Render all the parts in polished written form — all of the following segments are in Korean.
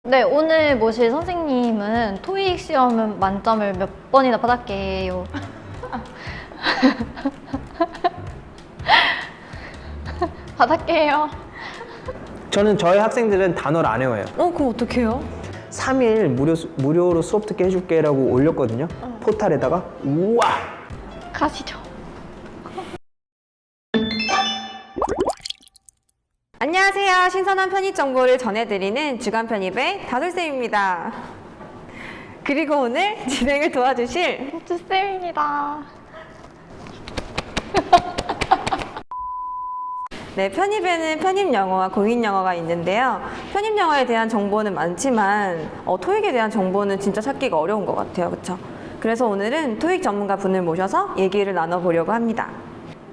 네, 오늘 모실 선생님은 토익 시험은 만점을 몇 번이나 받았게요? 받았게요. 저는 저희 학생들은 단어를 안 외워요. 그럼 어떡해요? 3일 무료로 수업 듣게 해줄게 라고 올렸거든요. 포탈에다가. 우와! 가시죠. 안녕하세요. 신선한 편입 정보를 전해드리는 주간 편입의 다솔쌤입니다. 그리고 오늘 진행을 도와주실 주쌤입니다. 네, 편입에는 편입 영어와 공인 영어가 있는데요. 편입 영어에 대한 정보는 많지만 토익에 대한 정보는 진짜 찾기가 어려운 것 같아요. 그렇죠? 그래서 오늘은 토익 전문가 분을 모셔서 얘기를 나눠보려고 합니다.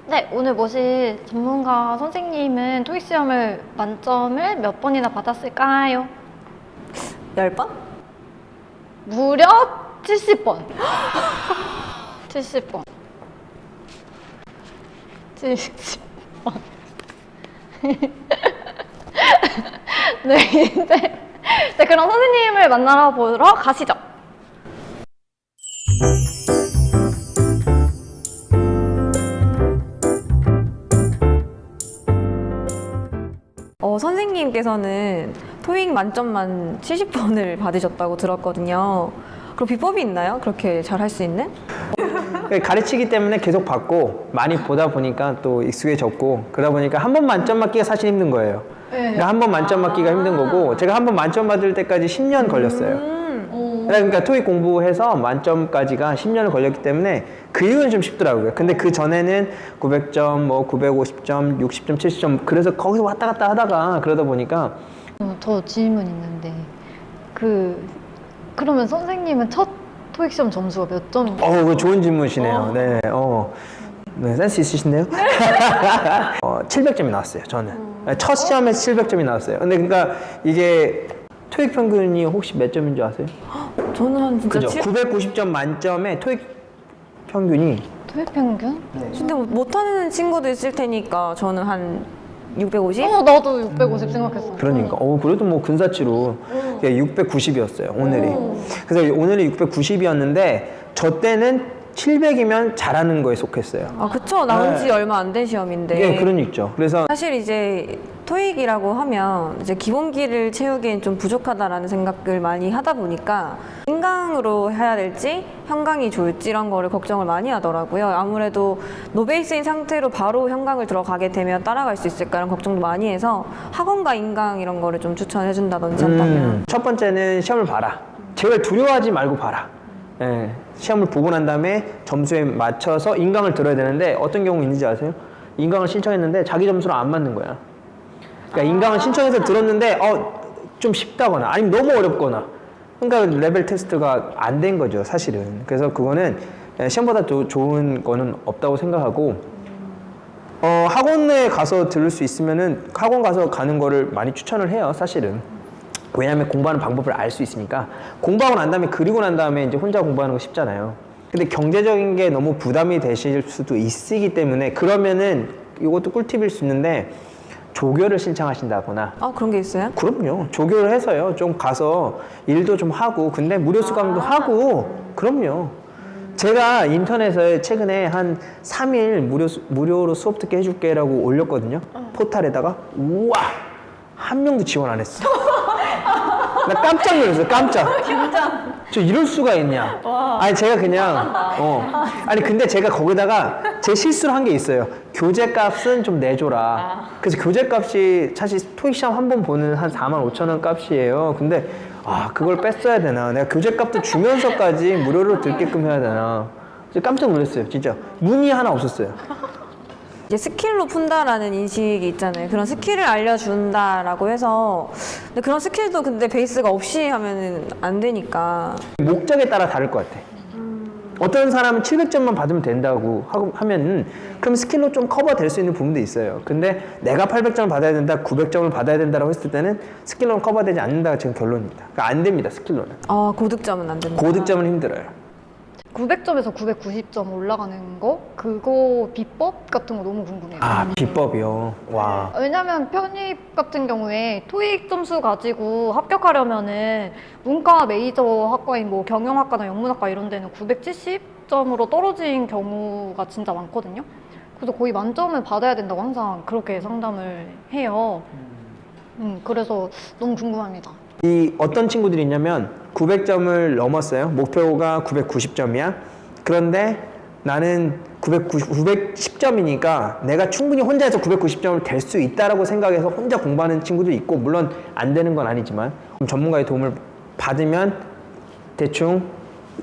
네, 오늘 모실 전문가 선생님은 토익 시험을 만점을 몇 번이나 받았을까요? 10번? 무려 70번. 70번. 70번. 네, 이제 네, 그럼 선생님을 만나러 보러 가시죠. 선생님께서는 토익 만점만 70번을 받으셨다고 들었거든요. 그럼 비법이 있나요? 그렇게 잘 할 수 있는? 가르치기 때문에 계속 받고 많이 보다 보니까 또 익숙해졌고 그러다 보니까 한 번 만점 맞기가 사실 힘든 거예요. 그러니까 한 번 만점 맞기가 힘든 거고 제가 한 번 만점 받을 때까지 10년 걸렸어요. 그러니까 토익 공부해서 만점까지가 10년을 걸렸기 때문에 그 이후는 좀 쉽더라고요. 근데 그 전에는 900점, 뭐 950점, 60점, 70점 그래서 거기서 왔다 갔다 하다가 그러다 보니까 저 질문 있는데 그러면 선생님은 첫 토익 시험 점수가 몇 점인가요? 그거 좋은 질문이시네요. 네, 네, 센스 있으신데요? 700점이 나왔어요, 저는. 첫 시험에서 700점이 나왔어요. 근데 그러니까 이게 토익 평균이 혹시 몇 점인 줄 아세요? 저는 한 진짜 그죠? 990점 만점에 토익 평균이 토익 평균? 근데 못하는 친구도 있을 테니까 저는 한 650? 나도 650 생각했어. 그러니까 그래도 뭐 근사치로 690이었어요 오늘이. 그래서 오늘이 690이었는데 저 때는 700이면 잘하는 거에 속했어요. 그쵸. 나온 지 얼마 안 된 시험인데. 네, 그런 있죠. 그래서 사실 이제 토익이라고 하면 이제 기본기를 채우기엔 좀 부족하다라는 생각을 많이 하다 보니까 인강으로 해야 될지 현강이 좋을지 이런 거를 걱정을 많이 하더라고요. 아무래도 노베이스인 상태로 바로 현강을 들어가게 되면 따라갈 수 있을까라는 걱정도 많이 해서 학원과 인강 이런 거를 좀 추천해 준다든지 한다면 첫 번째는 시험을 봐라. 제발 두려워하지 말고 봐라. 예, 시험을 보고 난 다음에 점수에 맞춰서 인강을 들어야 되는데 어떤 경우 있는지 아세요? 인강을 신청했는데 자기 점수랑 안 맞는 거야. 그러니까 인강을 신청해서 들었는데 좀 쉽다거나 아니면 너무 어렵거나 그러니까 레벨 테스트가 안 된 거죠 사실은. 그래서 그거는 시험보다 더 좋은 거는 없다고 생각하고 학원에 가서 들을 수 있으면은 학원 가서 가는 거를 많이 추천을 해요 사실은. 왜냐하면 공부하는 방법을 알 수 있으니까. 공부하고 난 다음에 그리고 난 다음에 이제 혼자 공부하는 거 쉽잖아요. 근데 경제적인 게 너무 부담이 되실 수도 있기 때문에 그러면은 이것도 꿀팁일 수 있는데 조교를 신청하신다거나. 그런 게 있어요? 그럼요. 조교를 해서요. 좀 가서 일도 좀 하고 근데 무료 수강도 하고 그럼요. 제가 인터넷에 최근에 한 3일 무료로 수업 듣게 해줄게 라고 올렸거든요. 포탈에다가. 우와! 한 명도 지원 안 했어. 나 깜짝 놀랐어요. 깜짝. 진짜? 저 이럴 수가 있냐. 아니 제가 그냥 아니 근데 제가 거기다가 제 실수를 한 게 있어요. 교재 값은 좀 내줘라. 그래서 교재 값이 사실 토익 시험 한 번 보는 한 45,000원 값이에요. 근데 그걸 뺐어야 되나. 내가 교재 값도 주면서까지 무료로 듣게끔 해야 되나. 깜짝 놀랐어요. 진짜 문의 하나 없었어요. 이제 스킬로 푼다라는 인식이 있잖아요. 그런 스킬을 알려준다라고 해서 근데 그런 스킬도 근데 베이스가 없이 하면은 안 되니까 목적에 따라 다를 것 같아. 어떤 사람은 700점만 받으면 된다고 하면 그럼 스킬로 좀 커버될 수 있는 부분도 있어요. 근데 내가 800점을 받아야 된다, 900점을 받아야 된다고 했을 때는 스킬로는 커버되지 않는다가 지금 결론입니다. 그러니까 안 됩니다, 스킬로는. 고득점은 안 된다. 고득점은 힘들어요. 900점에서 990점 올라가는 거? 그거 비법 같은 거 너무 궁금해요. 아, 비법이요. 와. 왜냐면 편입 같은 경우에 토익 점수 가지고 합격하려면은 문과 메이저 학과인 뭐 경영학과나 영문학과 이런 데는 970점으로 떨어진 경우가 진짜 많거든요. 그래서 거의 만점을 받아야 된다고 항상 그렇게 상담을 해요. 그래서 너무 궁금합니다. 이 어떤 친구들이 있냐면 900점을 넘었어요. 목표가 990점이야. 그런데 나는 910점이니까 내가 충분히 혼자서 990점을 될 수 있다라고 생각해서 혼자 공부하는 친구도 있고, 물론 안 되는 건 아니지만 전문가의 도움을 받으면 대충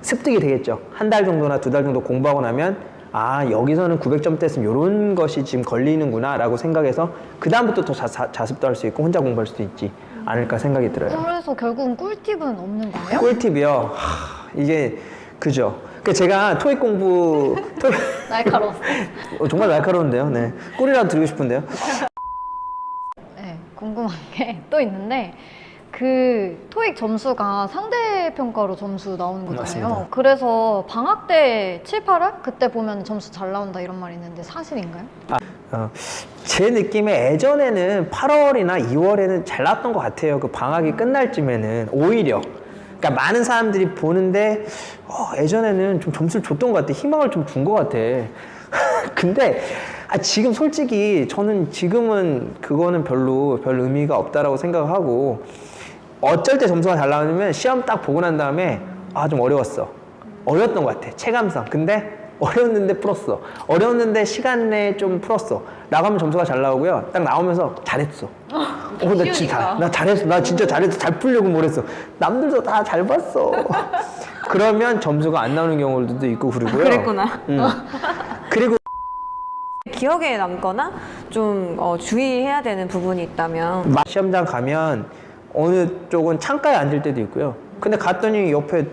습득이 되겠죠. 한 달 정도나 2달 정도 공부하고 나면 아, 여기서는 900점 뗐으면 이런 것이 지금 걸리는구나 라고 생각해서 그 다음부터 더 자습도 할 수 있고 혼자 공부할 수도 있지 않을까 생각이 들어요. 그래서 결국은 꿀팁은 없는 거예요? 꿀팁이요? 이게 그죠. 그 제가 토익 공부 날카로웠어. 정말 날카로운데요. 네, 꿀이라도 드리고 싶은데요. 네, 궁금한 게 또 있는데 그 토익 점수가 상대평가로 점수 나오는 거잖아요. 맞습니다. 그래서 방학 때 7, 8월? 그때 보면 점수 잘 나온다 이런 말이 있는데 사실인가요? 제 느낌에 예전에는 8월이나 2월에는 잘 나왔던 것 같아요. 그 방학이 끝날 쯤에는 오히려. 그러니까 많은 사람들이 보는데 예전에는 좀 점수를 줬던 것 같아. 희망을 좀 준 것 같아. 근데 지금 솔직히 저는 지금은 그거는 별 의미가 없다라고 생각하고, 어쩔 때 점수가 잘 나오냐면 시험 딱 보고 난 다음에 좀 어려웠던 것 같아. 체감상. 근데 어려웠는데 풀었어. 어려웠는데 시간 내에 좀 풀었어. 라고 하면 점수가 잘 나오고요. 딱 나오면서 잘했어. 나 진짜 나 잘했어. 나 진짜 잘했어. 잘 풀려고 뭘 했어. 남들도 다 잘 봤어. 그러면 점수가 안 나오는 경우들도 있고 그러고요. 그랬구나. 그리고 기억에 남거나 좀 주의해야 되는 부분이 있다면 시험장 가면 어느 쪽은 창가에 앉을 때도 있고요. 근데 갔더니 옆에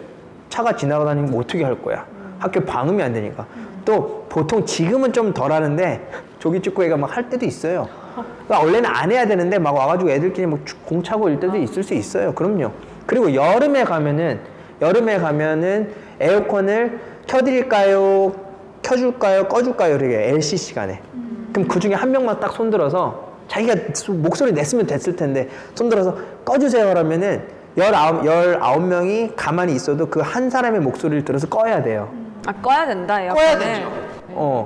차가 지나가다니면 뭐 어떻게 할 거야? 학교 방음이 안 되니까. 또 보통 지금은 좀 덜 하는데 조기축구회가 막 할 때도 있어요. 그러니까 원래는 안 해야 되는데 막 와가지고 애들끼리 막 공 차고 이럴 때도 있을 수 있어요. 그럼요. 그리고 여름에 가면은 에어컨을 켜드릴까요? 켜줄까요? 꺼줄까요? 이렇게 LC 시간에. 그럼 그 중에 한 명만 딱 손들어서 자기가 목소리 냈으면 됐을 텐데 손들어서 꺼주세요 라면은 19명이 가만히 있어도 그 한 사람의 목소리를 들어서 꺼야 돼요. 꺼야 된다. 꺼야 되죠.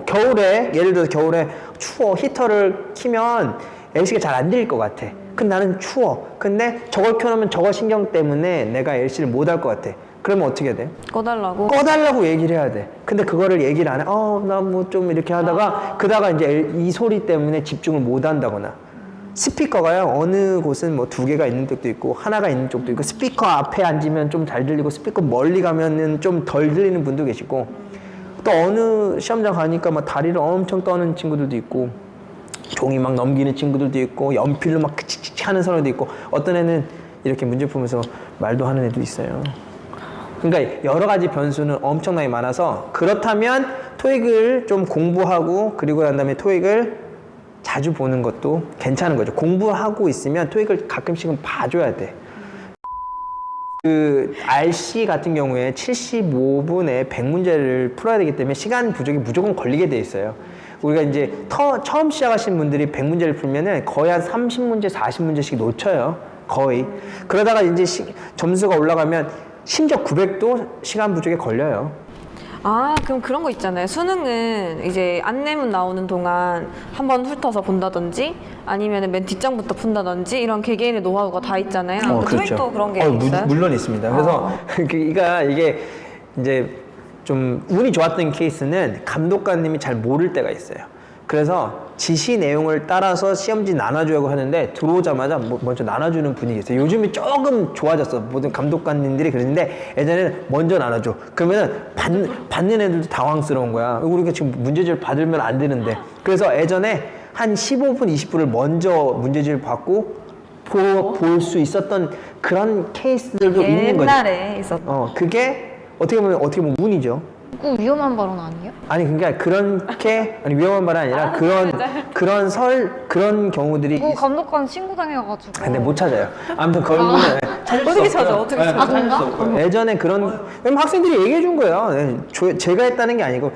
겨울에, 예를 들어서 겨울에 추워. 히터를 키면 LC가 잘 안 들릴 것 같아. 근데 나는 추워. 근데 저걸 켜놓으면 저거 신경 때문에 내가 LC를 못 할 것 같아. 그러면 어떻게 해야 돼? 꺼달라고 얘기를 해야 돼. 근데 그거를 얘기를 안 해. 나 뭐 좀 이렇게 하다가 그다가 이제 이 소리 때문에 집중을 못 한다거나. 스피커가요, 어느 곳은 뭐 2개가 있는 쪽도 있고 하나가 있는 쪽도 있고, 스피커 앞에 앉으면 좀 잘 들리고 스피커 멀리 가면은 좀 덜 들리는 분도 계시고, 또 어느 시험장 가니까 막 다리를 엄청 떠는 친구들도 있고, 종이 막 넘기는 친구들도 있고, 연필로 막 치치치 하는 사람도 있고, 어떤 애는 이렇게 문제 풀면서 말도 하는 애도 있어요. 그러니까 여러 가지 변수는 엄청나게 많아서, 그렇다면 토익을 좀 공부하고 그리고 난 다음에 토익을 자주 보는 것도 괜찮은 거죠. 공부하고 있으면 토익을 가끔씩은 봐줘야 돼. 그 RC 같은 경우에 75분에 100문제를 풀어야 되기 때문에 시간 부족이 무조건 걸리게 돼 있어요. 우리가 이제 처음 시작하신 분들이 100문제를 풀면은 거의 한 30문제, 40문제씩 놓쳐요. 거의. 그러다가 이제 점수가 올라가면 심지어 900도 시간 부족에 걸려요. 그럼 그런 거 있잖아요. 수능은 이제 안내문 나오는 동안 한번 훑어서 본다든지 아니면 맨 뒷장부터 푼다든지 이런 개개인의 노하우가 다 있잖아요. 그렇죠. 토익도 그런 게 있어요? 물론 있습니다. 그래서 이게 이제 좀 운이 좋았던 케이스는 감독관님이 잘 모를 때가 있어요. 그래서 지시 내용을 따라서 시험지 나눠주려고 하는데 들어오자마자 먼저 나눠주는 분위기 있어요. 요즘에 조금 좋아졌어. 모든 감독관님들이 그러는데 예전에는 먼저 나눠줘. 그러면은 받는 애들도 당황스러운 거야. 우리가 지금 문제지를 받으면 안 되는데. 그래서 예전에 한 15분, 20분을 먼저 문제지를 받고 볼 수 있었던 그런 케이스들도 있는 거죠. 옛날에 있었던. 그게 어떻게 보면 운이죠. 그거 위험한 발언 아니에요? 아니 그러니까 그렇게 위험한 말은 아니라 그런 경우들이 감독관 신고 당해가지고. 근데 못 찾아요. 아무튼 그런 거는 어떻게 찾아? 찾을 수 없고요. 예전에 그런 학생들이 얘기해 준 거예요. 제가 했다는 게 아니고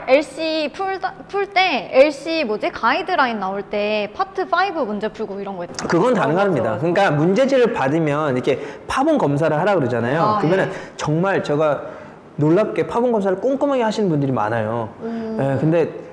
LC 풀 때 LC 가이드라인 나올 때 파트 5 문제 풀고 이런 거 있잖아요. 그건 가능합니다. 그러니까 문제지를 받으면 이렇게 파본 검사를 하라 그러잖아요. 아, 그러면은 정말 제가 놀랍게 파본 검사를 꼼꼼하게 하시는 분들이 많아요. 예, 근데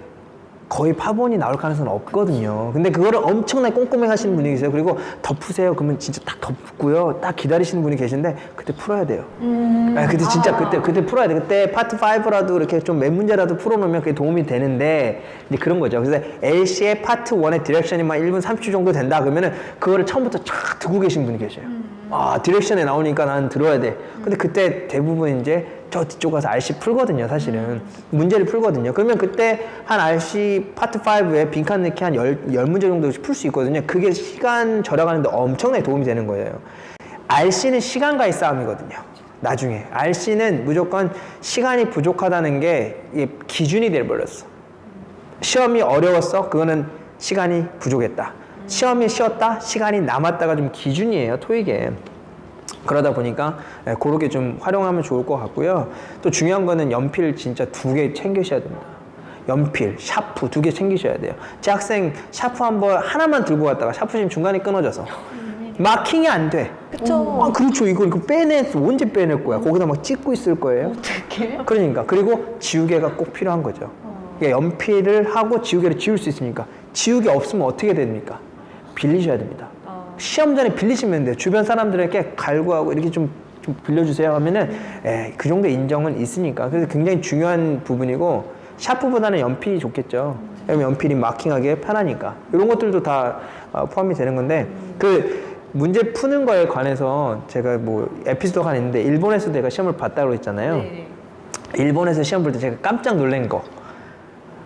거의 파본이 나올 가능성은 없거든요. 근데 그거를 엄청나게 꼼꼼하게 하시는 분이 계세요. 그리고 덮으세요. 그러면 진짜 딱 덮고요. 딱 기다리시는 분이 계신데 그때 풀어야 돼요. 예, 그때 진짜 그때 풀어야 돼. 그때 파트 5라도 이렇게 좀 몇 문제라도 풀어놓으면 그게 도움이 되는데 이제 그런 거죠. 그래서 LC의 파트 1의 디렉션이 막 1분 30초 정도 된다 그러면은 그거를 처음부터 쫙 두고 계신 분이 계셔요. 아, 디렉션에 나오니까 나는 들어야 돼. 근데 그때 대부분 이제 저 뒤쪽 가서 RC 풀거든요, 사실은. 문제를 풀거든요. 그러면 그때 한 RC 파트 5에 빈칸 넣기 한 10문제 정도 풀 수 있거든요. 그게 시간 절약하는데 엄청나게 도움이 되는 거예요. RC는 시간과의 싸움이거든요. 나중에. RC는 무조건 시간이 부족하다는 게 이게 기준이 돼버렸어. 시험이 어려웠어? 그거는 시간이 부족했다. 시험이 쉬웠다? 시간이 남았다가 좀 기준이에요, 토익에. 그러다 보니까 그렇게 좀 활용하면 좋을 것 같고요. 또 중요한 거는 연필 진짜 2개 챙기셔야 됩니다. 연필, 샤프 2개 챙기셔야 돼요. 제 학생 샤프 하나만 들고 갔다가 샤프 지금 중간에 끊어져서 마킹이 안 돼. 그쵸. 아, 그렇죠. 이거 빼냈어. 언제 빼낼 거야? 거기다 막 찍고 있을 거예요. 어떻게? 그러니까. 그리고 지우개가 꼭 필요한 거죠. 그러니까 연필을 하고 지우개를 지울 수 있으니까. 지우개 없으면 어떻게 됩니까? 빌리셔야 됩니다. 시험 전에 빌리시면 돼요. 주변 사람들에게 갈구하고 이렇게 좀 빌려주세요 하면은 그 정도 인정은 있으니까. 그래서 굉장히 중요한 부분이고 샤프보다는 연필이 좋겠죠. 왜냐면 연필이 마킹하기 편하니까. 이런 것들도 다 포함이 되는 건데 그 문제 푸는 거에 관해서 제가 뭐 에피소드가 하나 있는데 일본에서 내가 시험을 봤다고 했잖아요. 네. 일본에서 시험 볼 때 제가 깜짝 놀란 거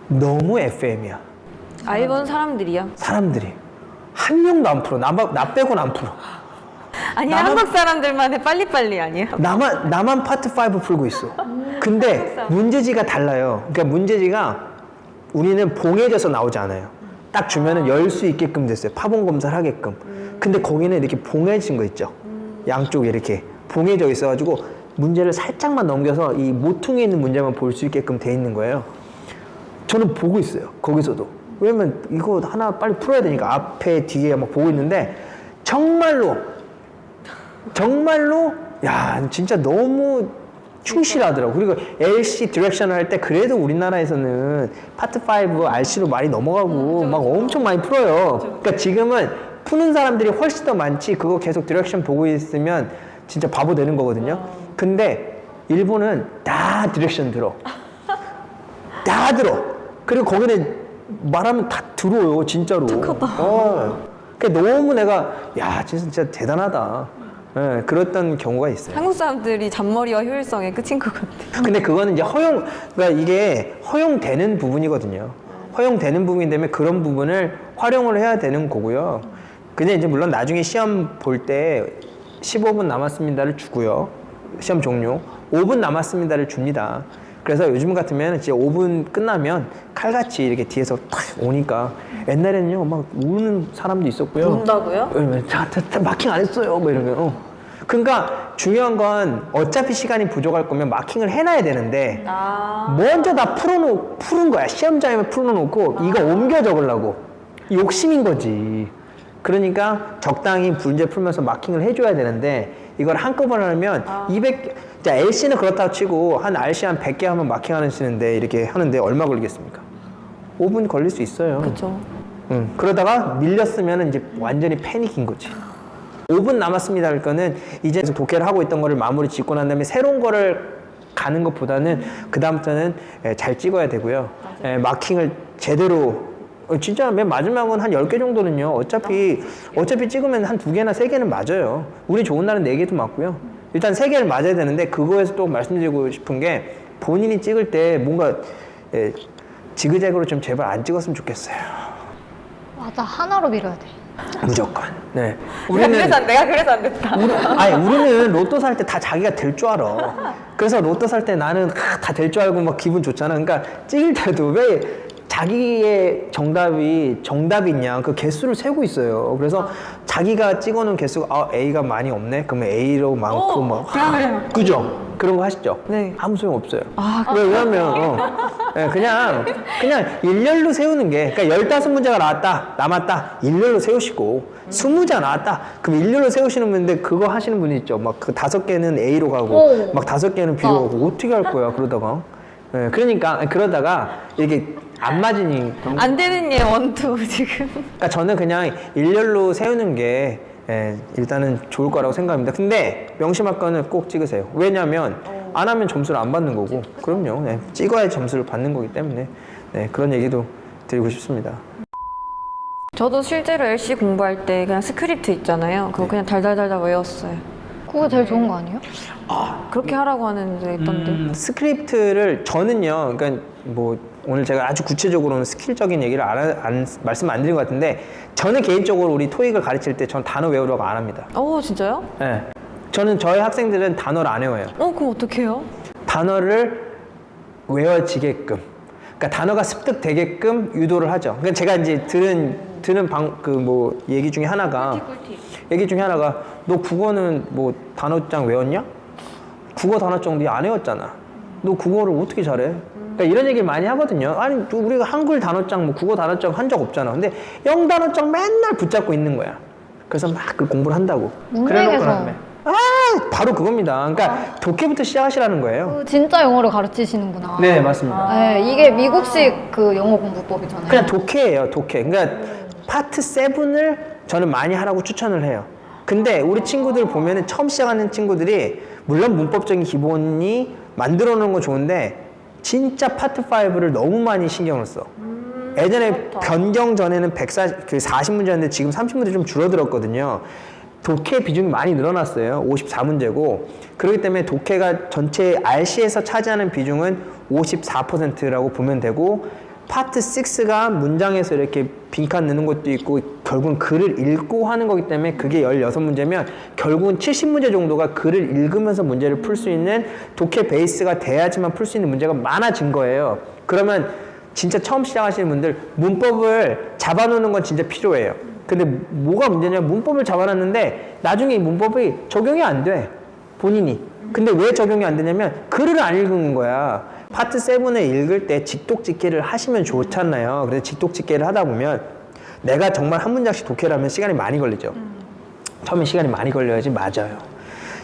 너무 FM이야. 일본 사람들이요? 사람들이 한 명도 안 풀어. 나 빼고는 안 풀어. 아니 나만- 한국 사람들만의 빨리빨리 아니에요? 나만 파트 5 풀고 있어. 근데 문제지가 달라요. 그러니까 문제지가 우리는 봉해져서 나오지 않아요. 딱 주면은 열 수 있게끔 됐어요. 파본 검사를 하게끔. 근데 거기는 이렇게 봉해진 거 있죠. 양쪽에 이렇게 봉해져 있어가지고 문제를 살짝만 넘겨서 이 모퉁이에 있는 문제만 볼 수 있게끔 돼 있는 거예요. 저는 보고 있어요. 거기서도. 왜냐면 이거 하나 빨리 풀어야 되니까 앞에 뒤에 막 보고 있는데 정말로 야 진짜 너무 충실하더라고. 그리고 LC 디렉션 할 때 그래도 우리나라에서는 파트 5 RC로 많이 넘어가고 막 엄청 많이 풀어요. 그러니까 지금은 푸는 사람들이 훨씬 더 많지 그거 계속 디렉션 보고 있으면 진짜 바보 되는 거거든요. 근데 일본은 다 디렉션 들어. 다 들어. 그리고 거기는 말하면 다 들어요, 진짜로. 그러니까 너무 내가 야 진짜 대단하다. 예, 그랬던 경우가 있어요. 한국 사람들이 잔머리와 효율성의 끝인 것 같아요. 근데 그거는 이제 그러니까 이게 허용되는 부분이거든요. 허용되는 부분이 되면 그런 부분을 활용을 해야 되는 거고요. 근데 이제 물론 나중에 시험 볼 때 15분 남았습니다를 주고요. 시험 종료. 5분 남았습니다를 줍니다. 그래서 요즘 같으면 이제 5분 끝나면 칼같이 이렇게 뒤에서 탁 오니까 옛날에는요 막 우는 사람도 있었고요. 운다고요? 다 마킹 안 했어요. 뭐 이러면. 그러니까 중요한 건 어차피 시간이 부족할 거면 마킹을 해놔야 되는데 먼저 다 푸는 거야. 시험장에 풀어놓고 이거 옮겨 적으려고. 욕심인 거지. 그러니까 적당히 문제 풀면서 마킹을 해줘야 되는데 이걸 한꺼번에 하면 200, 자, LC는 그렇다고 치고 한 RC 한 100개 하면 마킹하시는데 이렇게 하는데 얼마 걸리겠습니까? 5분 걸릴 수 있어요. 그렇죠. 그러다가 밀렸으면 이제 완전히 패닉인 거지. 5분 남았습니다 할 거는 이제 독해를 하고 있던 거를 마무리 짓고 난 다음에 새로운 거를 가는 것보다는 그 다음부터는 잘 찍어야 되고요. 마킹을 제대로 진짜 맨 마지막은 한 10개 정도는요. 어차피 찍으면 한 2개나 3개는 맞아요. 운이 좋은 날은 4개도 맞고요. 일단 3개를 맞아야 되는데 그거에서 또 말씀드리고 싶은 게 본인이 찍을 때 뭔가 지그재그로 좀 제발 안 찍었으면 좋겠어요. 맞아, 하나로 밀어야 돼. 무조건. 네. 내가 그래서 안 됐다. 우리는 로또 살 때 다 자기가 될 줄 알아. 그래서 로또 살 때 나는 다 될 줄 알고 막 기분 좋잖아. 그러니까 찍을 때도 왜 자기의 정답이냐 그 개수를 세고 있어요. 그래서 자기가 찍어놓은 개수가 A가 많이 없네. 그러면 A로 많고 막 그죠? 그런 거 하시죠? 네. 아무 소용 없어요. 왜냐면 예, 그냥 일렬로 세우는 게, 그러니까 15문제가 남았다. 일렬로 세우시고, 20문제가 나왔다. 그럼 일렬로 세우시는 분인데, 그거 하시는 분이 있죠. 막 그 5개는 A로 가고, 막 5개는 B로 가고, 어떻게 할 거야, 그러다가. 예, 그러다가, 이게 안 맞으니. 안 되는 예 원투 지금. 그러니까 저는 그냥 일렬로 세우는 게, 일단은 좋을 거라고 생각합니다. 근데 명심학과는 꼭 찍으세요. 왜냐면, 안 하면 점수를 안 받는 거고, 그럼요. 네, 찍어야 점수를 받는 거기 때문에, 네, 그런 얘기도 드리고 싶습니다. 저도 실제로 LC 공부할 때 그냥 스크립트 있잖아요. 그거 그냥 달달달달 외웠어요. 그거 제일 좋은 거 아니에요? 그렇게 하라고 하는 데 있던데. 스크립트를 저는요, 그러니까 뭐 오늘 제가 아주 구체적으로는 스킬적인 얘기를 말씀 안 드린 것 같은데, 저는 개인적으로 우리 토익을 가르칠 때 전 단어 외우라고 안 합니다. 진짜요? 네. 저는 저희 학생들은 단어를 안 외워요. 그럼 어떡해요? 단어를 외워지게끔, 그러니까 단어가 습득되게끔 유도를 하죠. 그러니까 제가 이제 들은 얘기 중에 하나가, 너 국어는 뭐 단어장 외웠냐? 국어 단어장 네 안 외웠잖아. 너 국어를 어떻게 잘해? 그러니까 이런 얘기 많이 하거든요. 아니, 우리가 한글 단어장, 뭐 국어 단어장 한 적 없잖아. 근데 영단어장 맨날 붙잡고 있는 거야. 그래서 막 그 공부를 한다고. 문맹에서. 바로 그겁니다. 그러니까 독해부터 시작하시라는 거예요. 진짜 영어를 가르치시는구나. 네, 맞습니다. 네, 이게 미국식 그 영어 공부법이잖아요. 그냥 독해예요, 독해. 그러니까 파트 7을 저는 많이 하라고 추천을 해요. 근데 우리 친구들 보면은 처음 시작하는 친구들이, 물론 문법적인 기본이 만들어 놓은 건 좋은데 진짜 파트 5를 너무 많이 신경을 써. 예전에 변경 전에는 40문제였는데 지금 30문제 좀 줄어들었거든요. 독해 비중이 많이 늘어났어요. 54문제고. 그렇기 때문에 독해가 전체 RC에서 차지하는 비중은 54%라고 보면 되고, 파트 6가 문장에서 이렇게 빈칸 넣는 것도 있고, 결국은 글을 읽고 하는 거기 때문에 그게 16문제면 결국은 70문제 정도가 글을 읽으면서 문제를 풀 수 있는 독해 베이스가 돼야지만 풀 수 있는 문제가 많아진 거예요. 그러면 진짜 처음 시작하시는 분들, 문법을 잡아놓는 건 진짜 필요해요. 근데 뭐가 문제냐, 문법을 잡아놨는데 나중에 이 문법이 적용이 안 돼, 본인이. 근데 왜 적용이 안 되냐면 글을 안 읽은 거야. 파트 7을 읽을 때 직독직해를 하시면 좋잖아요. 그래서 직독직해를 하다 보면 내가 정말 한 문장씩 독해를 하면 시간이 많이 걸리죠. 처음에 시간이 많이 걸려야지. 맞아요.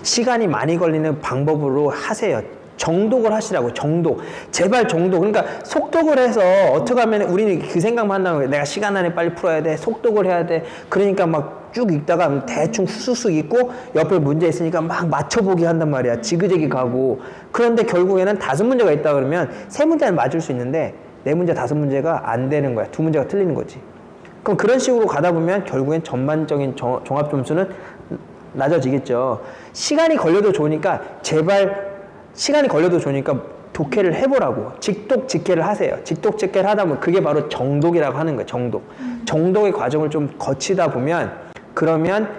시간이 많이 걸리는 방법으로 하세요. 정독을 하시라고. 정독. 제발 정독. 그러니까 속독을 해서 어떻게 하면, 우리는 그 생각만 한다는 거예요. 내가 시간 안에 빨리 풀어야 돼, 속독을 해야 돼. 그러니까 막 쭉 읽다가 대충 후수수 읽고 옆에 문제 있으니까 막 맞춰보기 한단 말이야. 지그재기 가고. 그런데 결국에는 5문제가 있다 그러면 3문제는 맞을 수 있는데 4문제, 5문제가 안 되는 거야. 2문제가 틀리는 거지. 그럼 그런 식으로 가다 보면 결국엔 전반적인 종합 점수는 낮아지겠죠. 시간이 걸려도 좋으니까 제발, 시간이 걸려도 좋으니까 독해를 해보라고. 직독직해를 하세요. 직독직해를 하다 보면 그게 바로 정독이라고 하는 거예요. 정독. 정독의 과정을 좀 거치다 보면, 그러면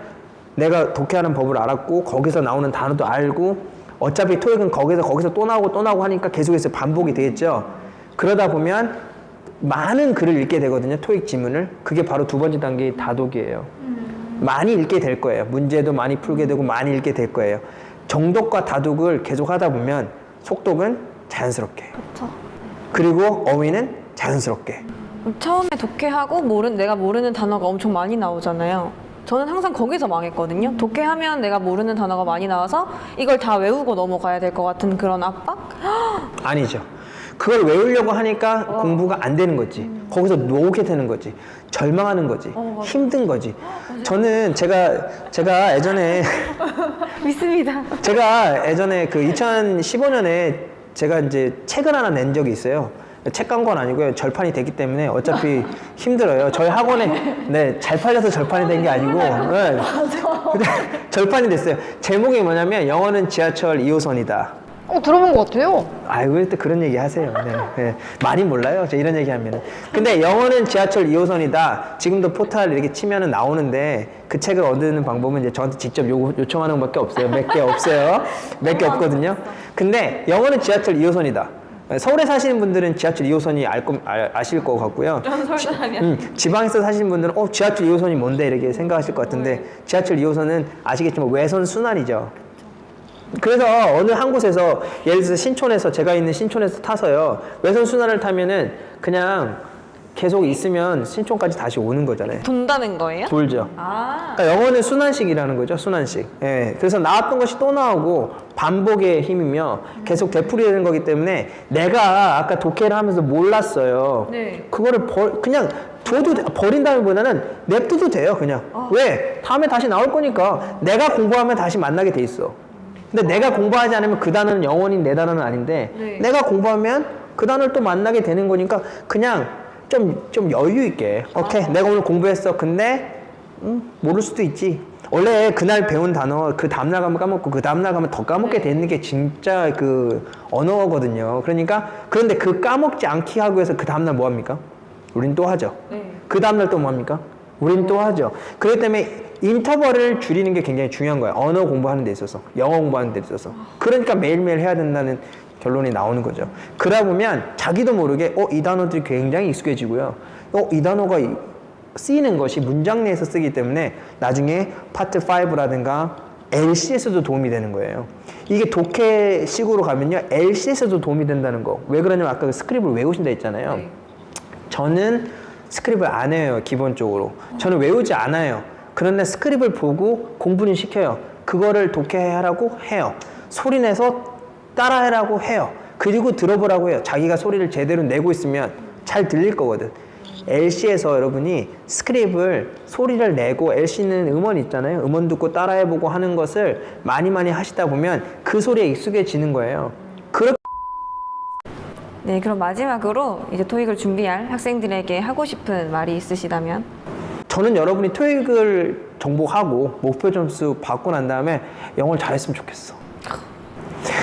내가 독해하는 법을 알았고 거기서 나오는 단어도 알고, 어차피 토익은 거기서 또 나오고 하니까 계속해서 반복이 되겠죠. 그러다 보면 많은 글을 읽게 되거든요, 토익 지문을. 그게 바로 2번째 단계의 다독이에요. 많이 읽게 될 거예요. 문제도 많이 풀게 되고 많이 읽게 될 거예요. 정독과 다독을 계속 하다 보면 속독은 자연스럽게, 그쵸. 그리고 어휘는 자연스럽게. 처음에 독해하고 내가 모르는 단어가 엄청 많이 나오잖아요. 저는 항상 거기서 망했거든요. 독해하면 내가 모르는 단어가 많이 나와서 이걸 다 외우고 넘어가야 될 것 같은 그런 압박? 아니죠. 그걸 외우려고 하니까 공부가 안 되는 거지. 거기서 놓게 되는 거지. 절망하는 거지. 힘든 거지. 저는 제가 예전에 믿습니다. 제가 예전에 그 2015년에 제가 이제 책을 하나 낸 적이 있어요. 책 간 건 아니고요. 절판이 됐기 때문에 어차피 힘들어요. 저희 학원에 잘 팔려서 절판이 된 게 아니고 절판이 됐어요. 제목이 뭐냐면 영어는 지하철 2호선이다. 들어본 것 같아요. 아이고, 왜 또 그런 얘기 하세요. 네. 많이 몰라요. 저 이런 얘기 하면은. 근데 영어는 지하철 2호선이다. 지금도 포탈 이렇게 치면은 나오는데, 그 책을 얻는 방법은 이제 저한테 직접 요청하는 것밖에 없어요. 몇 개 없어요. 몇 개 없거든요. 근데 영어는 지하철 2호선이다. 서울에 사시는 분들은 지하철 2호선이 아실 것 같고요. 지방에서 사시는 분들은 지하철 2호선이 뭔데 이렇게 생각하실 것 같은데, 지하철 2호선은 아시겠지만 외선 순환이죠. 그래서 어느 한 곳에서 예를 들어서 신촌에서 제가 있는 신촌에서 타서요. 외선 순환을 타면은 그냥 계속 있으면 신촌까지 다시 오는 거잖아요. 돈다는 거예요? 돌죠. 아. 그러니까 영어는 순환식이라는 거죠. 순환식. 예. 그래서 나왔던 것이 또 나오고 반복의 힘이며 계속 되풀이되는 거기 때문에 내가 아까 독해를 하면서 몰랐어요. 네. 그거를 그냥 버린다기보다는 냅둬도 돼요. 그냥. 왜? 다음에 다시 나올 거니까 내가 공부하면 다시 만나게 돼 있어. 근데 내가 공부하지 않으면 그 단어는 영원히 내 단어는 아닌데 네. 내가 공부하면 그 단어를 또 만나게 되는 거니까 그냥 좀 여유 있게 오케이 내가 오늘 공부했어 근데 모를 수도 있지 원래 그날 배운 단어 그 다음날 가면 까먹고 그 다음날 가면 더 까먹게 되는 게 진짜 그 언어거든요. 그러니까 그런데 그 까먹지 않게 하기 위해서 그 다음날 뭐 합니까? 우린 또 하죠. 그 다음날 또 뭐 합니까? 우린 또 하죠. 그렇기 때문에 인터벌을 줄이는 게 굉장히 중요한 거예요. 언어 공부하는 데 있어서 영어 공부하는 데 있어서 그러니까 매일매일 해야 된다는 결론이 나오는 거죠. 그러다 보면 자기도 모르게 이 단어들이 굉장히 익숙해지고요. 이 단어가 쓰이는 것이 문장 내에서 쓰기 때문에 나중에 파트 5라든가 LC에서도 도움이 되는 거예요. 이게 독해식으로 가면요. LC에서도 도움이 된다는 거. 왜 그러냐면 아까 그 스크립을 외우신다 했잖아요. 네. 저는 스크립을 안 해요. 기본적으로. 저는 외우지 않아요. 그런데 스크립을 보고 공부는 시켜요. 그거를 독해하라고 해요. 소리내서 따라해라고 해요. 그리고 들어보라고 해요. 자기가 소리를 제대로 내고 있으면 잘 들릴 거거든. LC에서 여러분이 스크립을 소리를 내고 LC는 음원 있잖아요. 음원 듣고 따라해보고 하는 것을 많이 하시다 보면 그 소리에 익숙해지는 거예요. 네, 그럼 마지막으로 이제 토익을 준비할 학생들에게 하고 싶은 말이 있으시다면? 저는 여러분이 토익을 정복하고 목표 점수 받고 난 다음에 영어를 잘했으면 좋겠어.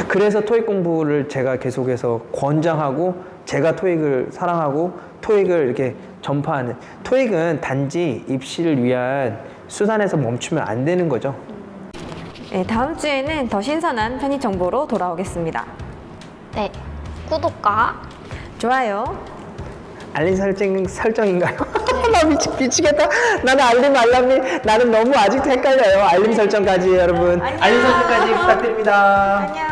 그래서 토익 공부를 제가 계속해서 권장하고 제가 토익을 사랑하고 토익을 이렇게 전파하는 토익은 단지 입시를 위한 수단에서 멈추면 안 되는 거죠. 네, 다음 주에는 더 신선한 편입 정보로 돌아오겠습니다. 네. 구독과 좋아요. 알림 설정인가요? 나 미치겠다. 나는 알람이 나는 너무 아직도 헷갈려요. 알림 설정까지 여러분. 알림 설정까지 부탁드립니다. 안녕.